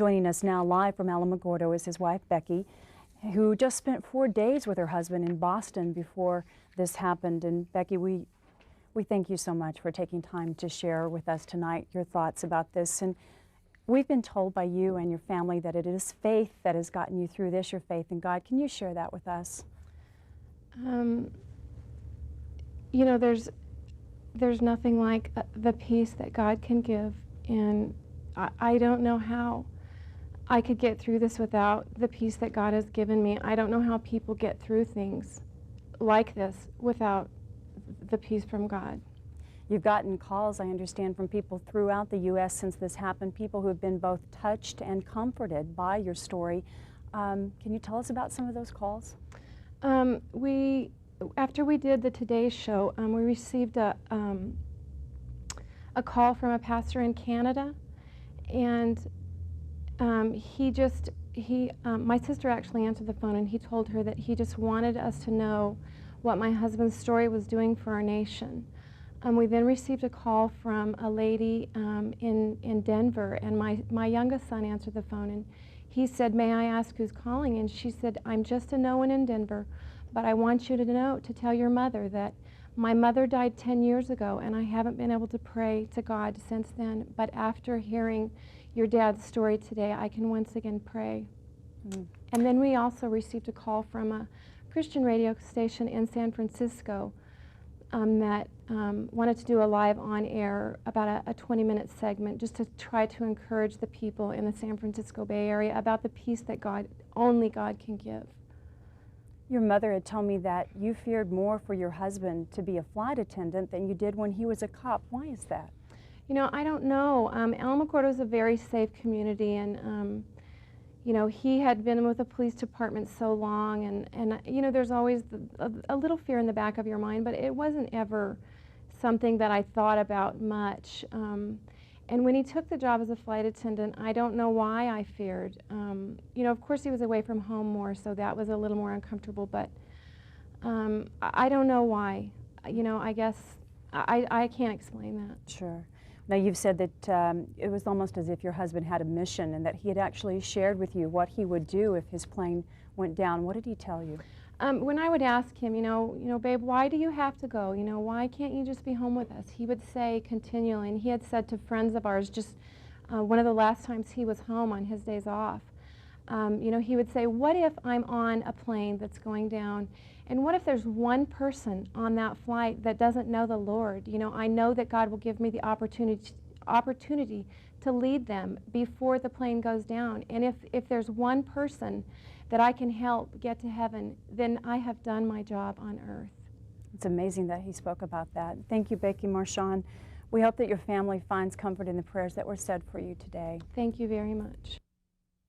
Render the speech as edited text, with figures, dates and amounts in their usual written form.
Joining us now live from Alamogordo is his wife, Becky, who just spent 4 days with her husband in Boston before this happened. And Becky, we thank you so much for taking time to share with us tonight your thoughts about this. And we've been told by you and your family that it is faith that has gotten you through this, your faith in God. Can you share that with us? You know, there's nothing like the peace that God can give, and I don't know how I could get through this without the peace that God has given me. I don't know how people get through things like this without the peace from God. You've gotten calls, I understand, from people throughout the U.S. since this happened, people who have been both touched and comforted by your story. Can you tell us about some of those calls? After we did the Today Show, we received a call from a pastor in Canada, and my sister actually answered the phone, and he told her that he just wanted us to know what my husband's story was doing for our nation. We then received a call from a lady in Denver, and my youngest son answered the phone, and he said, "May I ask who's calling?" And she said, "I'm just a no one in Denver, but I want you to tell your mother that my mother died 10 years ago, and I haven't been able to pray to God since then, but after hearing your dad's story today, I can once again pray." And then we also received a call from a Christian radio station in San Francisco that wanted to do a live on-air, about a 20-minute segment, just to try to encourage the people in the San Francisco Bay Area about the peace that only God can give. Your mother had told me that you feared more for your husband to be a flight attendant than you did when he was a cop. Why is that? You know, I don't know. Alamogordo is a very safe community, and you know, he had been with the police department so long, and you know, there's always a little fear in the back of your mind, but it wasn't ever something that I thought about much. And when he took the job as a flight attendant, I don't know why I feared. You know, of course he was away from home more, so that was a little more uncomfortable, but I don't know why. You know, I guess I can't explain that. Sure. Now, you've said that it was almost as if your husband had a mission and that he had actually shared with you what he would do if his plane went down. What did he tell you? When I would ask him, you know, "Babe, why do you have to go? You know, why can't you just be home with us?" He would say continually, and he had said to friends of ours just one of the last times he was home on his days off, you know, he would say, "What if I'm on a plane that's going down, and what if there's one person on that flight that doesn't know the Lord? You know, I know that God will give me the opportunity to lead them before the plane goes down. And if there's one person that I can help get to heaven, then I have done my job on earth." It's amazing that he spoke about that. Thank you, Becky Marchand. We hope that your family finds comfort in the prayers that were said for you today. Thank you very much.